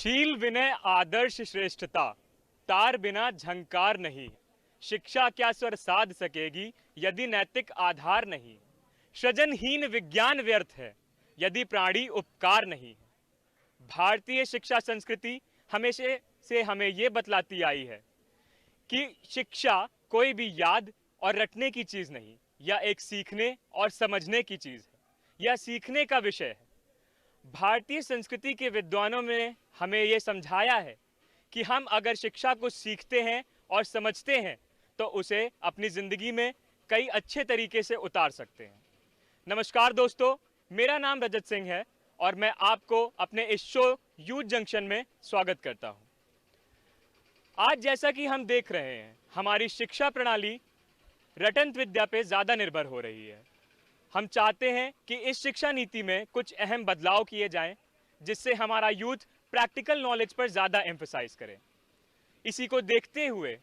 शील विनय आदर्श श्रेष्ठता, तार बिना झंकार नहीं। शिक्षा क्या स्वर साध सकेगी यदि नैतिक आधार नहीं। सृजनहीन विज्ञान व्यर्थ है यदि प्राणी उपकार नहीं। भारतीय शिक्षा संस्कृति हमेशा से हमें यह बतलाती आई है कि शिक्षा कोई भी याद और रटने की चीज नहीं, यह एक सीखने और समझने की चीज है। यह सीखने का विषय है। भारतीय संस्कृति के विद्वानों ने हमें यह समझाया है कि हम अगर शिक्षा को सीखते हैं और समझते हैं तो उसे अपनी जिंदगी में कई अच्छे तरीके से उतार सकते हैं। नमस्कार दोस्तों, मेरा नाम रजत सिंह है और मैं आपको अपने इस शो यूथ जंक्शन में स्वागत करता हूं। आज जैसा कि हम देख रहे हैं, हमारी शिक्षा प्रणाली रटन विद्या पे ज़्यादा निर्भर हो रही है। हम चाहते हैं कि इस शिक्षा नीति में कुछ अहम बदलाव किए जाएं, जिससे हमारा यूथ प्रैक्टिकल नॉलेज पर ज़्यादा एम्फसाइज करे। इसी को देखते हुए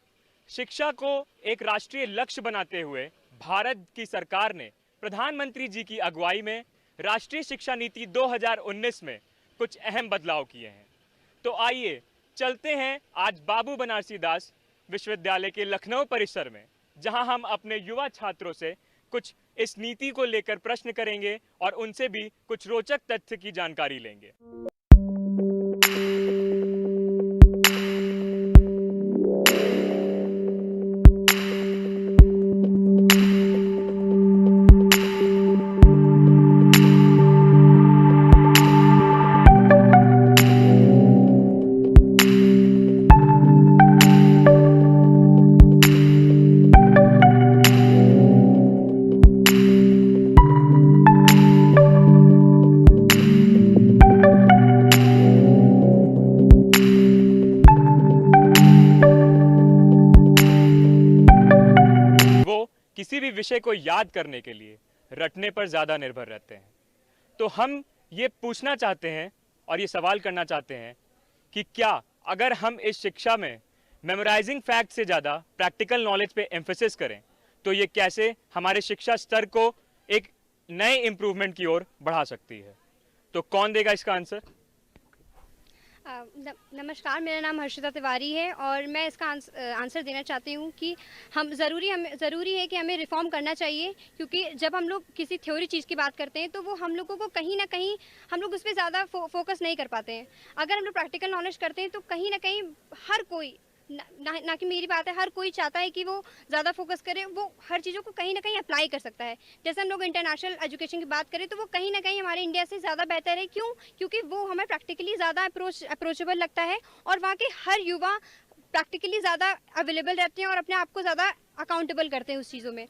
शिक्षा को एक राष्ट्रीय लक्ष्य बनाते हुए भारत की सरकार ने प्रधानमंत्री जी की अगुवाई में राष्ट्रीय शिक्षा नीति 2019 में कुछ अहम बदलाव किए हैं। तो आइए चलते हैं आज बाबू बनारसी दास विश्वविद्यालय के लखनऊ परिसर में, जहां हम अपने युवा छात्रों से कुछ इस नीति को लेकर प्रश्न करेंगे और उनसे भी कुछ रोचक तथ्य की जानकारी लेंगे। किसी भी विषय को याद करने के लिए रटने पर ज़्यादा निर्भर रहते हैं। तो हम ये पूछना चाहते हैं और ये सवाल करना चाहते हैं कि क्या अगर हम इस शिक्षा में मेमोराइजिंग फैक्ट से ज़्यादा प्रैक्टिकल नॉलेज पे एम्फेसिस करें तो ये कैसे हमारे शिक्षा स्तर को एक नए इम्प्रूवमेंट की ओर बढ़ा सकती है। तो कौन देगा इसका आंसर? नमस्कार, मेरा नाम हर्षिता तिवारी है और मैं इसका आंसर देना चाहती हूँ कि ज़रूरी है कि हमें रिफॉर्म करना चाहिए, क्योंकि जब हम लोग किसी थ्योरी चीज़ की बात करते हैं तो वो हम लोगों को कहीं ना कहीं हम लोग उस पर ज़्यादा फोकस नहीं कर पाते हैं। अगर हम लोग प्रैक्टिकल नॉलेज करते हैं तो कहीं ना कहीं हर कोई ना कि मेरी बात है, हर कोई चाहता है कि वो ज़्यादा फोकस करे, वो हर चीज़ों को कहीं ना कहीं अप्लाई कर सकता है। जैसे हम लोग इंटरनेशनल एजुकेशन की बात करें तो वो कहीं ना कहीं हमारे इंडिया से ज़्यादा बेहतर है। क्यों? क्योंकि वो हमें प्रैक्टिकली ज़्यादा अप्रोचेबल लगता है और वहाँ के हर युवा प्रैक्टिकली ज़्यादा अवेलेबल रहते हैं और अपने आप को ज़्यादा अकाउंटेबल करते हैं उस चीज़ों में।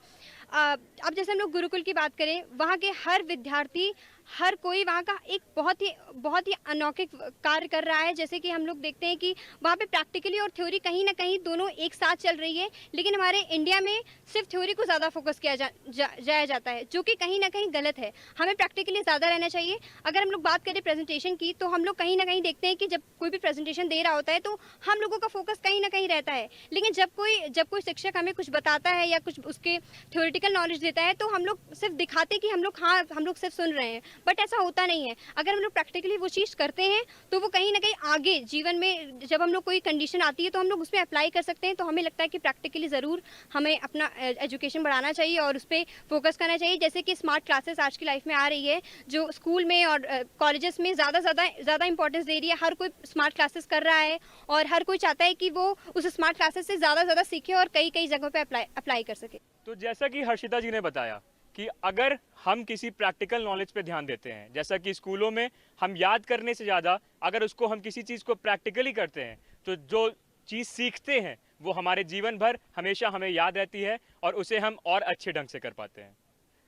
अब जैसे हम लोग गुरुकुल की बात करें, वहाँ के हर विद्यार्थी, हर कोई वहाँ का एक बहुत ही अनौखिक कार्य कर रहा है। जैसे कि हम लोग देखते हैं कि वहाँ पे प्रैक्टिकली और थ्योरी कहीं ना कहीं दोनों एक साथ चल रही है, लेकिन हमारे इंडिया में सिर्फ थ्योरी को ज़्यादा फोकस किया जाया जाता है, जो कि कहीं ना कहीं गलत है। हमें प्रैक्टिकली ज़्यादा रहना चाहिए। अगर हम लोग बात करें प्रेजेंटेशन की, तो हम लोग कहीं ना कहीं देखते हैं कि जब कोई भी प्रेजेंटेशन दे रहा होता है तो हम लोगों का फोकस कहीं ना कहीं रहता है, लेकिन जब कोई शिक्षक हमें कुछ बताता है या कुछ उसके थ्योरेटिकल नॉलेज देता है तो हम लोग सिर्फ दिखाते कि हम लोग सिर्फ सुन रहे हैं, बट ऐसा होता नहीं है। अगर हम लोग प्रैक्टिकली वो चीज़ करते हैं तो वो कहीं ना कहीं आगे जीवन में जब हम लोग कोई कंडीशन आती है तो हम लोग उसमें अप्लाई कर सकते हैं। तो हमें लगता है कि प्रैक्टिकली ज़रूर हमें अपना एजुकेशन बढ़ाना चाहिए और उस पर फोकस करना चाहिए। जैसे कि स्मार्ट क्लासेस आज की लाइफ में आ रही है, जो स्कूल में और कॉलेजेस में ज़्यादा इंपॉर्टेंस दे रही है। हर कोई स्मार्ट क्लासेस कर रहा है और हर कोई चाहता है कि वो उस स्मार्ट क्लासेस से ज़्यादा सीखे और कई जगहों पर अप्लाई कर सके। तो जैसा कि हर्षिता जी ने बताया कि अगर हम किसी प्रैक्टिकल नॉलेज पे ध्यान देते हैं, जैसा कि स्कूलों में हम याद करने से ज़्यादा अगर उसको हम किसी चीज़ को प्रैक्टिकली करते हैं तो जो चीज़ सीखते हैं वो हमारे जीवन भर हमेशा हमें याद रहती है और उसे हम और अच्छे ढंग से कर पाते हैं।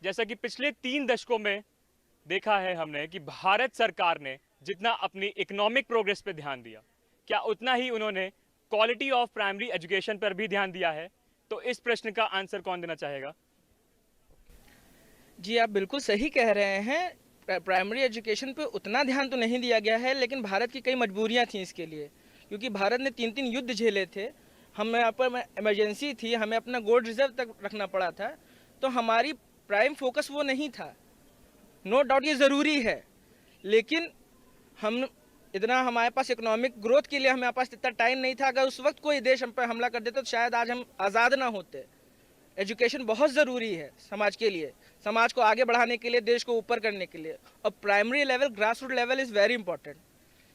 जैसा कि पिछले 3 दशकों में देखा है हमने कि भारत सरकार ने जितना अपनी इकोनॉमिक प्रोग्रेस पे ध्यान दिया, क्या उतना ही उन्होंने क्वालिटी ऑफ प्राइमरी एजुकेशन पर भी ध्यान दिया है? तो इस प्रश्न का आंसर कौन देना चाहेगा? जी, आप बिल्कुल सही कह रहे हैं। प्राइमरी एजुकेशन पे उतना ध्यान तो नहीं दिया गया है, लेकिन भारत की कई मजबूरियां थी इसके लिए, क्योंकि भारत ने 3 युद्ध झेले थे। हमें यहाँ पर इमरजेंसी थी, हमें अपना गोल्ड रिजर्व तक रखना पड़ा था, तो हमारी प्राइम फोकस वो नहीं था। नो डाउट ये ज़रूरी है, लेकिन हम इतना हमारे पास इकोनॉमिक ग्रोथ के लिए हमारे पास इतना टाइम नहीं था। अगर उस वक्त कोई देश हम पर हमला कर देता तो शायद आज हम आज़ाद ना होते। एजुकेशन बहुत ज़रूरी है समाज के लिए, समाज को आगे बढ़ाने के लिए, देश को ऊपर करने के लिए। और primary level, grass root level is very important.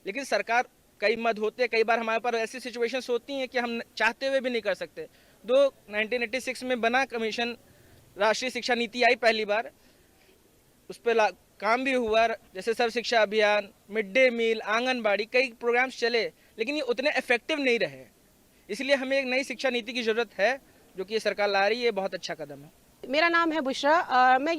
लेकिन सरकार कई मद होते हैं, कई बार हमारे पास ऐसी सिचुएशंस होती हैं कि हम चाहते हुए भी नहीं कर सकते। 1986 में बना कमीशन, राष्ट्रीय शिक्षा नीति आई पहली बार, उस पर काम भी हुआ, जैसे सर्व शिक्षा अभियान, मिड डे मील, आंगनबाड़ी, कई प्रोग्राम्स चले, लेकिन ये उतने इफेक्टिव नहीं रहे। इसलिए हमें एक नई शिक्षा नीति की ज़रूरत है, जो कि ये सरकार ला रही है। बहुत अच्छा कदम है। मेरा नाम है बुशरा।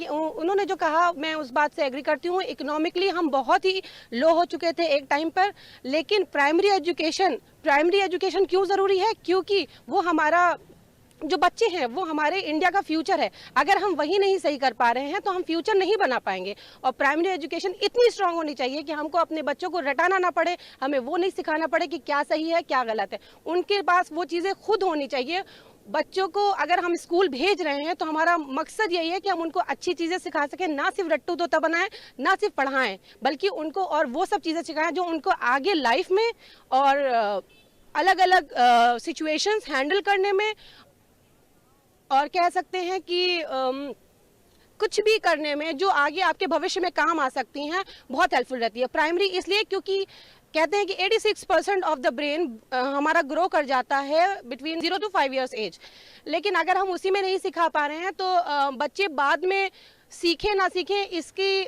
उन्होंने जो कहा मैं उस बात से एग्री करती हूँ। इकोनॉमिकली हम बहुत ही लो हो चुके थे एक टाइम पर, लेकिन प्राइमरी एजुकेशन क्यों ज़रूरी है? क्योंकि वो हमारा जो बच्चे हैं वो हमारे इंडिया का फ्यूचर है। अगर हम वही नहीं सही कर पा रहे हैं तो हम फ्यूचर नहीं बना पाएंगे। और प्राइमरी एजुकेशन इतनी स्ट्रांग होनी चाहिए कि हमको अपने बच्चों को रटाना ना पड़े, हमें वो नहीं सिखाना पड़े कि क्या सही है क्या गलत है। उनके पास वो चीज़ें खुद होनी चाहिए। बच्चों को अगर हम स्कूल भेज रहे हैं तो हमारा मकसद यही है कि हम उनको अच्छी चीज़ें सिखा सकें, ना सिर्फ रट्टू तोता बनाएं, ना सिर्फ पढ़ाएं, बल्कि उनको और वो सब चीज़ें सिखाएं जो उनको आगे लाइफ में और अलग अलग सिचुएशंस हैंडल करने में, और कह सकते हैं कि कुछ भी करने में जो आगे आपके भविष्य में काम आ सकती हैं, बहुत हेल्पफुल रहती है प्राइमरी। इसलिए क्योंकि कहते हैं कि 86% ऑफ द ब्रेन हमारा ग्रो कर जाता है बिटवीन 0 to 5 years एज। लेकिन अगर हम उसी में नहीं सिखा पा रहे हैं तो बच्चे बाद में सीखें ना सीखें इसकी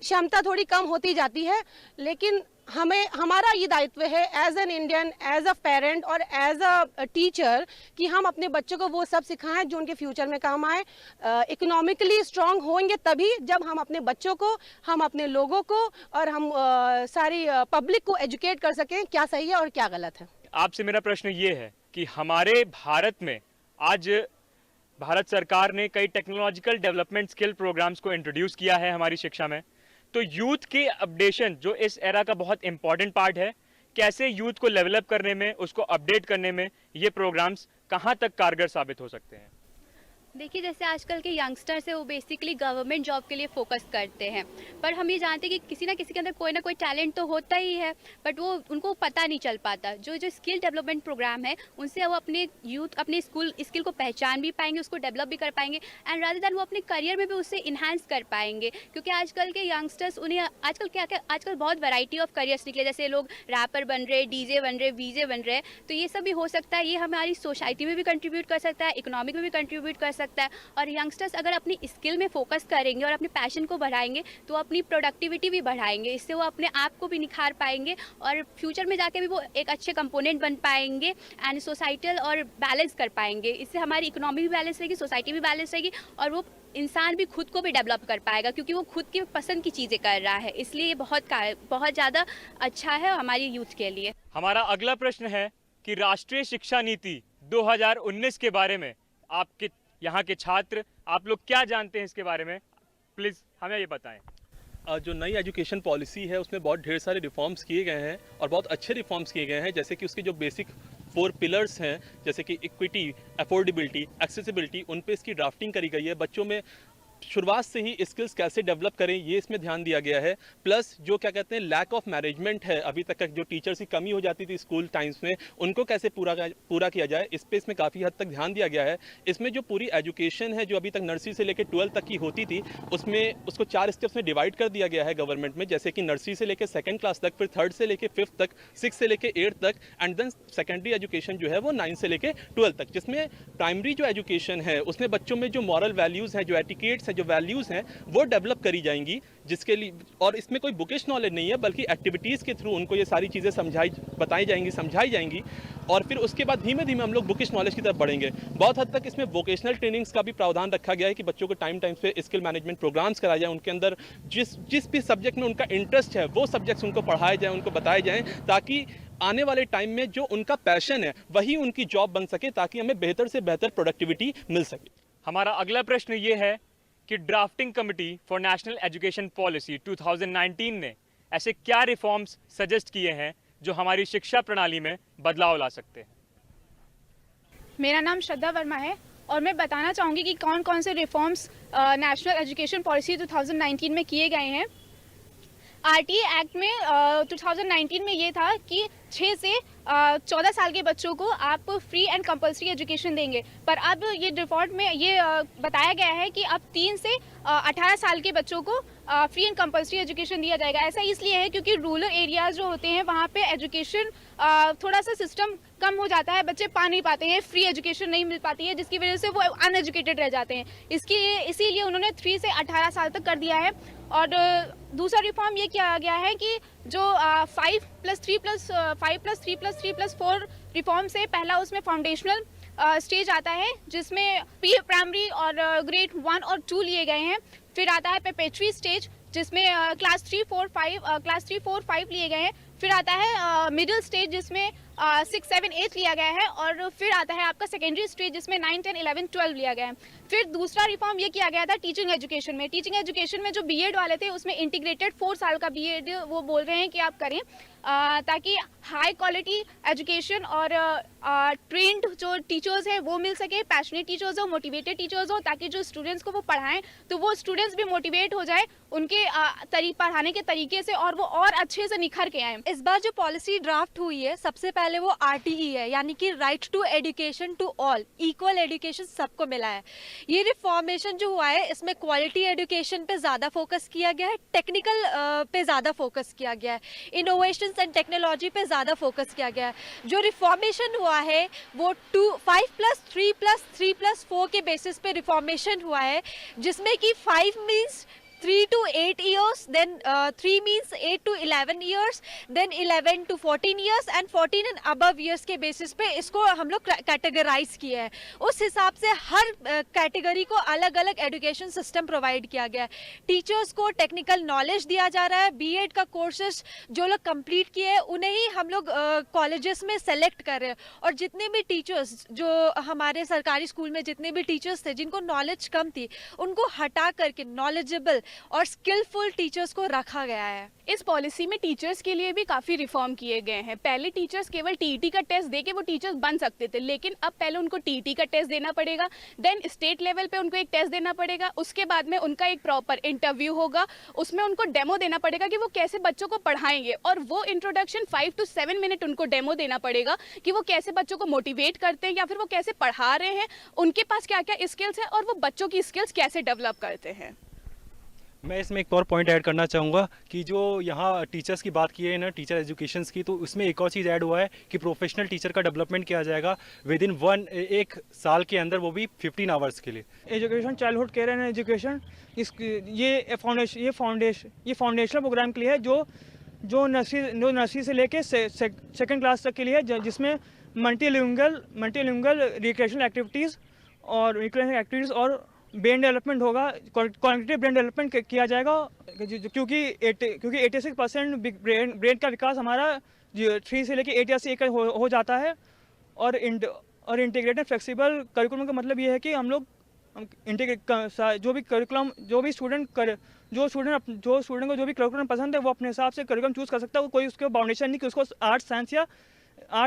क्षमता थोड़ी कम होती जाती है। लेकिन हमारा ये दायित्व है as an Indian, as a parent और एज अ टीचर कि हम अपने बच्चों को वो सब सिखाएं जो उनके फ्यूचर में काम आए। इकोनॉमिकली स्ट्रांग होंगे तभी जब हम अपने बच्चों को, हम अपने लोगों को और हम सारी पब्लिक को एजुकेट कर सकें क्या सही है और क्या गलत है। आपसे मेरा प्रश्न ये है कि हमारे भारत में आज भारत सरकार ने कई टेक्नोलॉजिकल डेवलपमेंट स्किल प्रोग्राम्स को इंट्रोड्यूस किया है हमारी शिक्षा में। तो यूथ के अपडेशन जो इस एरा का बहुत इंपॉर्टेंट पार्ट है, कैसे यूथ को डेवलप करने में, उसको अपडेट करने में ये प्रोग्राम्स कहाँ तक कारगर साबित हो सकते हैं? देखिए, जैसे आजकल के यंगस्टर्स है वो बेसिकली गवर्नमेंट जॉब के लिए फोकस करते हैं, पर हम ये जानते हैं कि किसी ना किसी के अंदर कोई ना कोई टैलेंट तो होता ही है, बट वो उनको पता नहीं चल पाता। जो स्किल डेवलपमेंट प्रोग्राम है उनसे वो अपने यूथ अपने स्किल को पहचान भी पाएंगे, उसको डेवलप भी कर पाएंगे, एंड रादर दैन वो अपने करियर में भी उससे इन्हांस कर पाएंगे। क्योंकि आजकल के यंगस्टर्स, उन्हें आजकल बहुत वैरायटी ऑफ करियर्स निकले, जैसे लोग रैपर बन रहे, डीजे बन रहे, वीजे बन रहे, तो ये सब भी हो सकता है। ये हमारी सोसाइटी में भी कंट्रीब्यूट कर सकता है, इकोनॉमिक में भी कंट्रीब्यूट कर सकता है। और यंगस्टर्स अगर अपनी स्किल में फोकस करेंगे और अपने पैशन को बढ़ाएंगे तो अपनी प्रोडक्टिविटी भी बढ़ाएंगे, इससे वो अपने आप को भी निखार पाएंगे और फ्यूचर में जाके भी वो एक अच्छे कंपोनेंट बन पाएंगे एंड सोसाइटल और बैलेंस कर पाएंगे। इससे हमारी इकोनॉमी भी बैलेंस रहेगी, सोसाइटी भी बैलेंस रहेगी और वो इंसान भी खुद को भी डेवलप कर पाएगा, क्योंकि वो खुद की पसंद की चीज़ें कर रहा है। इसलिए ये बहुत ज़्यादा अच्छा है हमारी यूथ के लिए। हमारा अगला प्रश्न है कि राष्ट्रीय शिक्षा नीति 2019 के बारे में आपके यहाँ के छात्र, आप लोग क्या जानते हैं इसके बारे में? प्लीज़ हमें ये बताएं। जो नई एजुकेशन पॉलिसी है उसमें बहुत ढेर सारे रिफॉर्म्स किए गए हैं और बहुत अच्छे रिफॉर्म्स किए गए हैं। जैसे कि उसके जो बेसिक 4 पिलर्स हैं, जैसे कि इक्विटी, अफोर्डेबिलिटी, एक्सेसिबिलिटी, उन पे इसकी ड्राफ्टिंग करी गई है। बच्चों में शुरुआत से ही स्किल्स कैसे डेवलप करें ये इसमें ध्यान दिया गया है। प्लस जो क्या कहते हैं लैक ऑफ मैनेजमेंट है, अभी तक जो टीचर्स की कमी हो जाती थी स्कूल टाइम्स में, उनको कैसे पूरा किया जाए, इस पे इसमें काफ़ी हद तक ध्यान दिया गया है। इसमें जो पूरी एजुकेशन है जो अभी तक नर्सरी से लेकर 12 तक की होती थी, उसमें उसको 4 स्टेप्स में डिवाइड कर दिया गया है गवर्नमेंट में। जैसे कि नर्सरी से लेकर 2nd क्लास तक, फिर 3rd से लेकर 5th तक, 6 से लेकर 8th तक, एंड देन सेकेंडरी एजुकेशन जो है वो 9 से लेकर 12 तक। जिसमें प्राइमरी जो एजुकेशन है उसमें बच्चों में जो मॉरल वैल्यूज़ हैं, जो एटिकेट्स हैं, जो वैल्यूज़ हैं वो डेवलप करी जाएंगी, जिसके लिए और इसमें कोई बुकिश नॉलेज नहीं है बल्कि एक्टिविटीज़ के थ्रू उनको ये सारी चीज़ें बताई जाएंगी, समझाई जाएंगी और फिर उसके बाद धीमे धीमे हम लोग बुकिश नॉलेज की तरफ बढ़ेंगे। बहुत हद तक इसमें वोकेशनल ट्रेनिंग्स का भी प्रावधान रखा गया है कि बच्चों को टाइम पे स्किल मैनेजमेंट प्रोग्राम्स कराए जाए, उनके अंदर जिस भी सब्जेक्ट में उनका इंटरेस्ट है वो सब्जेक्ट्स उनको पढ़ाए जाएँ, उनको बताए जाएँ, ताकि आने वाले टाइम में जो उनका पैशन है वही उनकी जॉब बन सके, ताकि हमें बेहतर से बेहतर प्रोडक्टिविटी मिल सके। हमारा अगला प्रश्न ये है कि drafting committee for national education policy 2019 ने ऐसे क्या रिफॉर्म्स सजेस्ट किए हैं जो हमारी शिक्षा प्रणाली में बदलाव ला सकते हैं? मेरा नाम श्रद्धा वर्मा है और मैं बताना चाहूँगी कि कौन कौन से रिफॉर्म्स नेशनल एजुकेशन पॉलिसी 2019 में किए गए हैं। आरटीए एक्ट में 2019 में ये था कि 6 से 14 साल के बच्चों को आप फ्री एंड कंपल्सरी एजुकेशन देंगे, पर अब ये डिफॉल्ट में ये बताया गया है कि अब 3 से 18 साल के बच्चों को फ्री एंड कंपल्सरी एजुकेशन दिया जाएगा। ऐसा इसलिए है क्योंकि रूरल एरियाज जो होते हैं वहाँ पे एजुकेशन थोड़ा सा सिस्टम कम हो जाता है, बच्चे पा नहीं पाते हैं, फ्री एजुकेशन नहीं मिल पाती है, जिसकी वजह से वो अनएजुकेटेड रह जाते हैं। इसीलिए उन्होंने 3 से 18 साल तक कर दिया है। और दूसरा रिफॉर्म ये किया गया है कि जो 5+3+5+3+3+4 रिफॉर्म से पहला उसमें फाउंडेशनल स्टेज आता है जिसमें प्री प्राइमरी और ग्रेड 1 और 2 लिए गए हैं। फिर आता है पेपेट्री स्टेज जिसमें क्लास 3, 4, 5 लिए गए हैं। फिर आता है मिडिल स्टेज जिसमें 6, 7, 8 लिया गया है। और फिर आता है आपका सेकेंडरी स्टेज जिसमें 9, 10, 11, 12 लिया गया है। फिर दूसरा रिफॉर्म ये किया गया था टीचिंग एजुकेशन में। टीचिंग एजुकेशन में जो बीएड वाले थे उसमें इंटीग्रेटेड 4 साल का बीएड वो बोल रहे हैं कि आप करें, ताकि हाई क्वालिटी एजुकेशन और ट्रेंड जो टीचर्स हैं वो मिल सके, पैशनेट टीचर्स हो, मोटिवेटेड टीचर्स हो, ताकि जो स्टूडेंट्स को वो पढ़ाएं तो वो स्टूडेंट्स भी मोटिवेट हो जाए उनके पढ़ाने के तरीके से और वो और अच्छे से निखर के आए। इस बार जो पॉलिसी ड्राफ्ट हुई है सबसे पहले वो आरटीई है, यानी कि right to education to all, equal education सबको मिला है। ये रिफॉर्मेशन जो हुआ है इसमें क्वालिटी एजुकेशन पे ज़्यादा फोकस किया गया है, टेक्निकल पे ज़्यादा फोकस किया गया है, इनोवेशन एंड टेक्नोलॉजी पे ज़्यादा फोकस किया गया है। जो रिफॉर्मेशन हुआ है वो 5+3+3+4 के बेसिस पे रिफॉर्मेशन हुआ है, जिसमें कि 5 means 3 to 8 years, then 3 means 8 to 11 years, then 11 to 14 years and 14 and above years के बेसिस पे इसको हम लोग कैटेगराइज किया है। उस हिसाब से हर कैटेगरी को अलग अलग एजुकेशन सिस्टम प्रोवाइड किया गया है। टीचर्स को टेक्निकल नॉलेज दिया जा रहा है। बीएड का कोर्सेज जो लोग कंप्लीट किए हैं उन्हें ही हम लोग कॉलेजेस में सेलेक्ट कर रहे हैं। और जितने भी टीचर्स जो हमारे सरकारी स्कूल में जितने भी टीचर्स थे जिनको नॉलेज कम थी उनको हटा करके नॉलेजेबल और स्किलफुल टीचर्स को रखा गया है। इस पॉलिसी में टीचर्स के लिए भी काफ़ी रिफॉर्म किए गए हैं। पहले टीचर्स केवल टीईटी का टेस्ट देके वो टीचर्स बन सकते थे, लेकिन अब पहले उनको टीईटी का टेस्ट देना पड़ेगा, देन स्टेट लेवल पे उनको एक टेस्ट देना पड़ेगा, उसके बाद में उनका एक प्रॉपर इंटरव्यू होगा, उसमें उनको डेमो देना पड़ेगा कि वो कैसे बच्चों को पढ़ाएंगे। और वो इंट्रोडक्शन 5 to 7 मिनट उनको डेमो देना पड़ेगा कि वो कैसे बच्चों को मोटिवेट करते हैं या फिर वो कैसे पढ़ा रहे हैं, उनके पास क्या क्या स्किल्स हैं और वो बच्चों की स्किल्स कैसे डेवलप करते हैं। मैं इसमें एक और पॉइंट ऐड करना चाहूँगा कि जो यहाँ टीचर्स की बात की है ना, टीचर एजुकेशंस की, तो उसमें एक और चीज़ ऐड हुआ है कि प्रोफेशनल टीचर का डेवलपमेंट किया जाएगा विद इन 1 साल के अंदर, वो भी 15 आवर्स के लिए। Education childhood care and education ये फाउंडेशनल प्रोग्राम के लिए है जो नर्सरी से लेके सेकंड क्लास तक के लिए है, जिसमें मल्टीलिंगुअल रिक्रिएशनल एक्टिविटीज़ और ब्रेन डेवलपमेंट होगा, कॉग्निटिव ब्रेन डेवलपमेंट किया जाएगा, क्योंकि 86% ब्रेन का विकास हमारा 3 से लेकर 8 ईयर से हो जाता है। और इंटीग्रेटेड फ्लेक्सिबल करिकुलम का मतलब ये है कि हम लोग जो भी करिकुलम जो स्टूडेंट को जो भी करिकुलम पसंद है वो अपने हिसाब से करिकुलम चूज़ कर सकता है। कोई उसके बाउंडेशन नहीं कि उसको आर्ट्स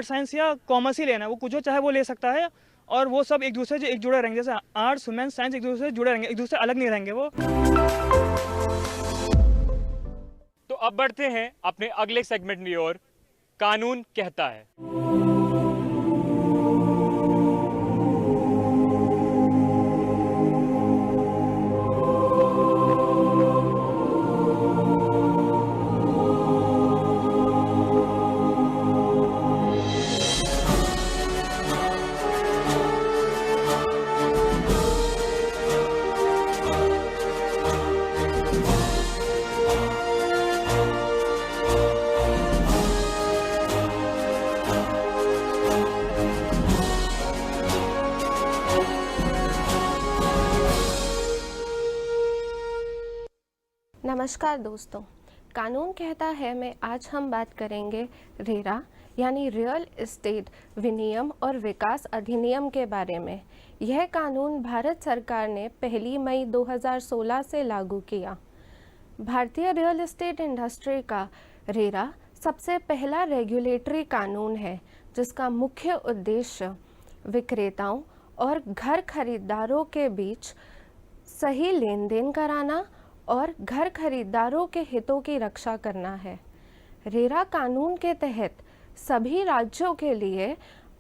साइंस या कॉमर्स ही लेना है, वो कुछ जो चाहे वो ले सकता है। और वो सब एक दूसरे से जुड़े रहेंगे, जैसे आर्ट्स वुमेन्स साइंस एक दूसरे से जुड़े रहेंगे, एक दूसरे से अलग नहीं रहेंगे वो। तो अब बढ़ते हैं अपने अगले सेगमेंट की ओर, कानून कहता है। नमस्कार दोस्तों, कानून कहता है में आज हम बात करेंगे रेरा यानी रियल एस्टेट विनियम और विकास अधिनियम के बारे में। यह कानून भारत सरकार ने 1 मई 2016 से लागू किया। भारतीय रियल एस्टेट इंडस्ट्री का रेरा सबसे पहला रेगुलेटरी कानून है जिसका मुख्य उद्देश्य विक्रेताओं और घर खरीदारों के बीच सही लेन देन कराना और घर खरीदारों के हितों की रक्षा करना है। रेरा कानून के तहत सभी राज्यों के लिए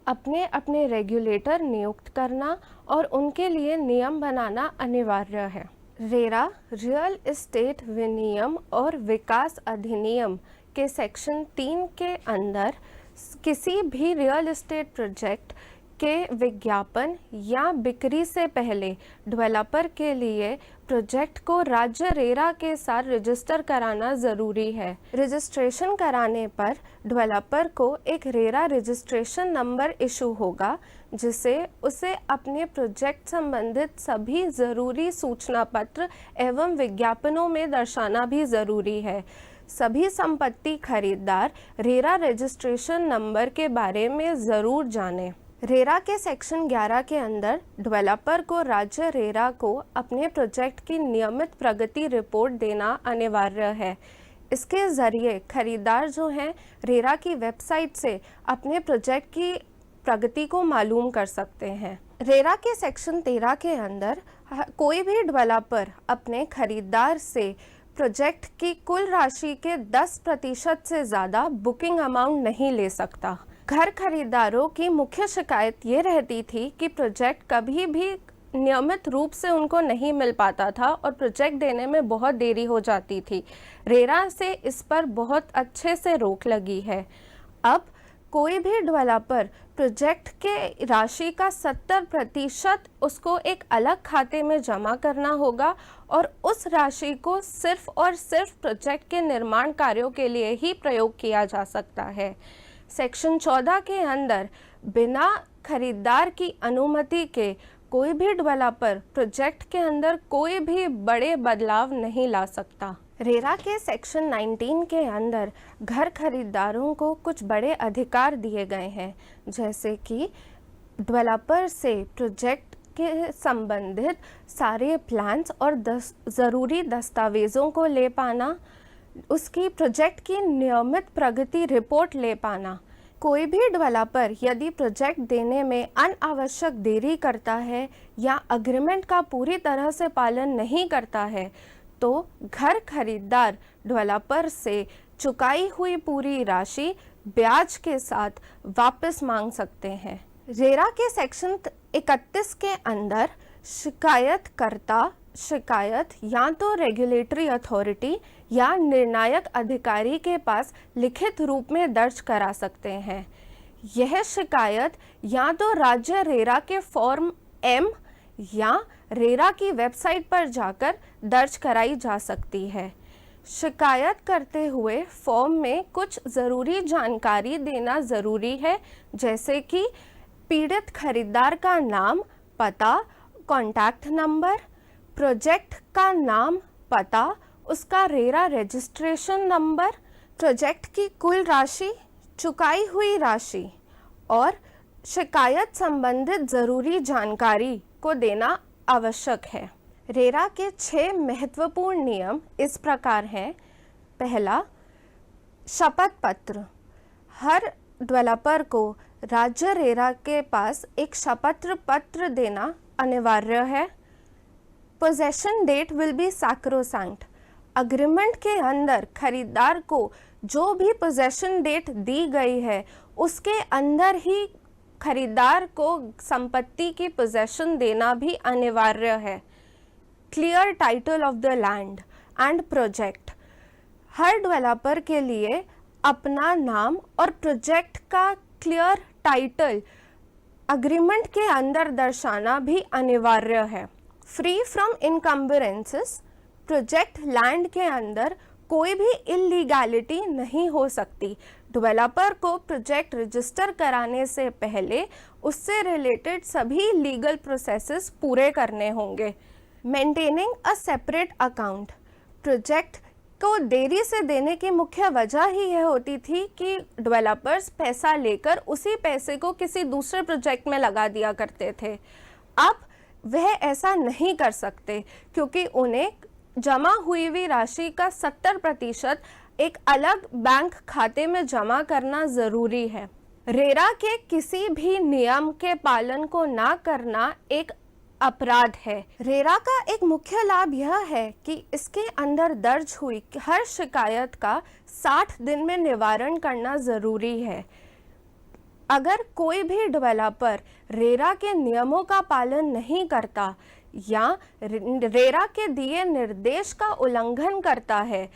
अपने अपने रेगुलेटर नियुक्त करना और उनके लिए नियम बनाना अनिवार्य है। रेरा रियल एस्टेट विनियम और विकास अधिनियम के सेक्शन 3 के अंदर किसी भी रियल एस्टेट प्रोजेक्ट के विज्ञापन या बिक्री से पहले डेवलपर के लिए प्रोजेक्ट को राज्य रेरा के साथ रजिस्टर कराना ज़रूरी है। रजिस्ट्रेशन कराने पर डेवलपर को एक रेरा रजिस्ट्रेशन नंबर इशू होगा, जिसे उसे अपने प्रोजेक्ट संबंधित सभी ज़रूरी सूचना पत्र एवं विज्ञापनों में दर्शाना भी ज़रूरी है। सभी संपत्ति खरीदार रेरा रजिस्ट्रेशन नंबर के बारे में ज़रूर जानें। रेरा के सेक्शन 11 के अंदर डेवलपर को राज्य रेरा को अपने प्रोजेक्ट की नियमित प्रगति रिपोर्ट देना अनिवार्य है। इसके ज़रिए खरीदार जो हैं रेरा की वेबसाइट से अपने प्रोजेक्ट की प्रगति को मालूम कर सकते हैं। रेरा के सेक्शन 13 के अंदर कोई भी डेवलपर अपने खरीदार से प्रोजेक्ट की कुल राशि के 10% से ज़्यादा बुकिंग अमाउंट नहीं ले सकता। घर खरीदारों की मुख्य शिकायत ये रहती थी कि प्रोजेक्ट कभी भी नियमित रूप से उनको नहीं मिल पाता था और प्रोजेक्ट देने में बहुत देरी हो जाती थी। रेरा से इस पर बहुत अच्छे से रोक लगी है। अब कोई भी डेवलपर प्रोजेक्ट के राशि का 70% उसको एक अलग खाते में जमा करना होगा और उस राशि को सिर्फ और सिर्फ प्रोजेक्ट के निर्माण कार्यों के लिए ही प्रयोग किया जा सकता है। सेक्शन 14 के अंदर बिना खरीदार की अनुमति के कोई भी डेवलपर प्रोजेक्ट के अंदर कोई भी बड़े बदलाव नहीं ला सकता। रेरा के सेक्शन 19 के अंदर घर खरीदारों को कुछ बड़े अधिकार दिए गए हैं, जैसे कि डेवलपर से प्रोजेक्ट के संबंधित सारे प्लान्स और ज़रूरी दस्तावेज़ों को ले पाना, उसकी प्रोजेक्ट की नियमित प्रगति रिपोर्ट ले पाना। कोई भी डेवलपर यदि प्रोजेक्ट देने में अनावश्यक देरी करता है या एग्रीमेंट का पूरी तरह से पालन नहीं करता है तो घर खरीदार डेवलपर से चुकाई हुई पूरी राशि ब्याज के साथ वापस मांग सकते हैं। रेरा के सेक्शन 31 के अंदर शिकायतकर्ता शिकायत या तो रेगुलेटरी अथॉरिटी या निर्णायक अधिकारी के पास लिखित रूप में दर्ज करा सकते हैं। यह शिकायत या तो राज्य रेरा के फॉर्म M या रेरा की वेबसाइट पर जाकर दर्ज कराई जा सकती है। शिकायत करते हुए फॉर्म में कुछ ज़रूरी जानकारी देना ज़रूरी है, जैसे कि पीड़ित खरीदार का नाम, पता, कॉन्टैक्ट नंबर, प्रोजेक्ट का नाम, पता, उसका रेरा रजिस्ट्रेशन नंबर, प्रोजेक्ट की कुल राशि, चुकाई हुई राशि और शिकायत संबंधित ज़रूरी जानकारी को देना आवश्यक है। रेरा के 6 महत्वपूर्ण नियम इस प्रकार हैं। पहला, शपथ पत्र। हर डेवलपर को राज्य रेरा के पास एक शपथ पत्र देना अनिवार्य है। Possession date will be sacrosanct. Agreement के अंदर खरीदार को जो भी पोजेशन डेट दी गई है उसके अंदर ही खरीदार को संपत्ति की पोजेशन देना भी अनिवार्य है। Clear title of the land and project. Her developer के लिए अपना नाम और प्रोजेक्ट का क्लियर टाइटल अग्रीमेंट के अंदर दर्शाना भी अनिवार्य है। Free from इनकम्बरेंसेस। प्रोजेक्ट लैंड के अंदर कोई भी इलीगैलिटी नहीं हो सकती। डेवलपर को प्रोजेक्ट रजिस्टर कराने से पहले उससे रिलेटेड सभी लीगल प्रोसेसेस पूरे करने होंगे। Maintaining a separate account. Project को देरी से देने की मुख्य वजह ही यह होती थी कि डेवलपर्स पैसा लेकर उसी पैसे को किसी दूसरे प्रोजेक्ट में लगा दिया करते थे। अब वह ऐसा नहीं कर सकते क्योंकि उन्हें जमा हुई राशि का 70% एक अलग बैंक खाते में जमा करना ज़रूरी है। रेरा के किसी भी नियम के पालन को ना करना एक अपराध है। रेरा का एक मुख्य लाभ यह है कि इसके अंदर दर्ज हुई हर शिकायत का 60 दिन में निवारण करना ज़रूरी है। अगर कोई भी डेवलपर रेरा के नियमों का पालन नहीं करता या रेरा के दिए निर्देश का उल्लंघन करता है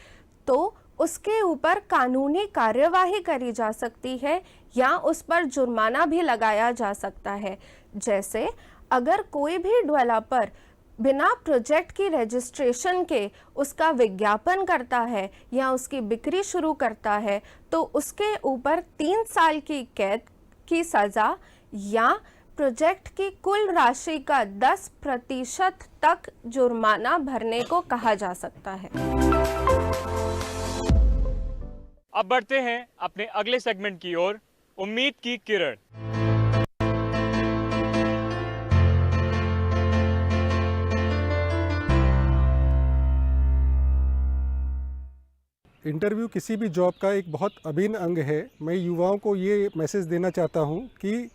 तो उसके ऊपर कानूनी कार्यवाही करी जा सकती है या उस पर जुर्माना भी लगाया जा सकता है। जैसे अगर कोई भी डेवलपर बिना प्रोजेक्ट की रजिस्ट्रेशन के उसका विज्ञापन करता है या उसकी बिक्री शुरू करता है तो उसके ऊपर 3 साल की कैद की सज़ा या प्रोजेक्ट की कुल राशि का 10% तक जुर्माना भरने को कहा जा सकता है। अब बढ़ते हैं अपने अगले सेगमेंट की ओर, उम्मीद की किरण। इंटरव्यू किसी भी जॉब का एक बहुत अभिन्न अंग है। मैं युवाओं को ये मैसेज देना चाहता हूँ कि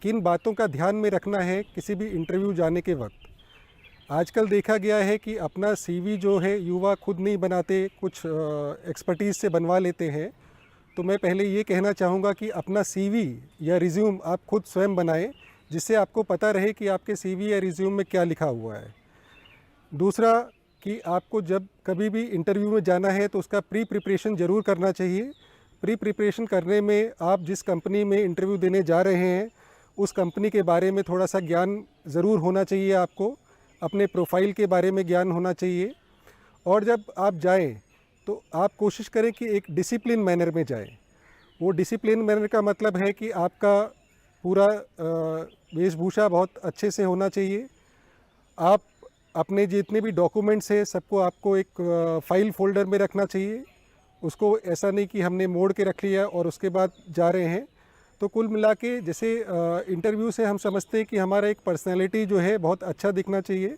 किन बातों का ध्यान में रखना है किसी भी इंटरव्यू जाने के वक्त। आजकल देखा गया है कि अपना सीवी जो है युवा खुद नहीं बनाते, कुछ एक्सपर्टीज़ से बनवा लेते हैं। तो मैं पहले ये कहना चाहूँगा कि अपना सीवी या रिज्यूम आप खुद स्वयं बनाएं, जिससे आपको पता रहे कि आपके सीवी या रिज्यूम में क्या लिखा हुआ है। दूसरा कि आपको जब कभी भी इंटरव्यू में जाना है तो उसका प्री प्रिपरेशन ज़रूर करना चाहिए। प्री प्रिपरेशन करने में आप जिस कंपनी में इंटरव्यू देने जा रहे हैं उस कंपनी के बारे में थोड़ा सा ज्ञान ज़रूर होना चाहिए, आपको अपने प्रोफाइल के बारे में ज्ञान होना चाहिए। और जब आप जाएं तो आप कोशिश करें कि एक डिसिप्लिन मैनर में जाएं। वो डिसिप्लिन मैनर का मतलब है कि आपका पूरा वेशभूषा बहुत अच्छे से होना चाहिए। आप अपने जितने भी डॉक्यूमेंट्स हैं सबको आपको एक फ़ाइल फोल्डर में रखना चाहिए। उसको ऐसा नहीं कि हमने मोड़ के रख लिया और उसके बाद जा रहे हैं। तो कुल मिला के जैसे इंटरव्यू से हम समझते हैं कि हमारा एक पर्सनैलिटी जो है बहुत अच्छा दिखना चाहिए।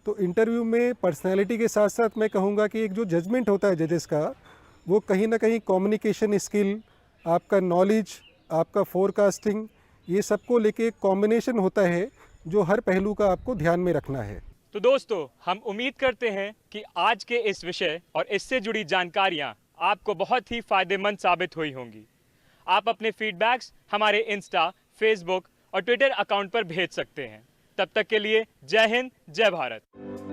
तो इंटरव्यू में पर्सनैलिटी के साथ साथ मैं कहूँगा कि एक जो जजमेंट होता है जजेस का, वो कहीं ना कहीं कम्युनिकेशन स्किल, आपका नॉलेज, आपका फोरकास्टिंग, ये सबको लेके एक कॉम्बिनेशन होता है जो हर पहलू का आपको ध्यान में रखना है। तो दोस्तों, हम उम्मीद करते हैं कि आज के इस विषय और इससे जुड़ी जानकारियां आपको बहुत ही फायदेमंद साबित हुई होंगी। आप अपने फीडबैक्स हमारे इंस्टा, फेसबुक और ट्विटर अकाउंट पर भेज सकते हैं। तब तक के लिए जय हिंद, जय भारत।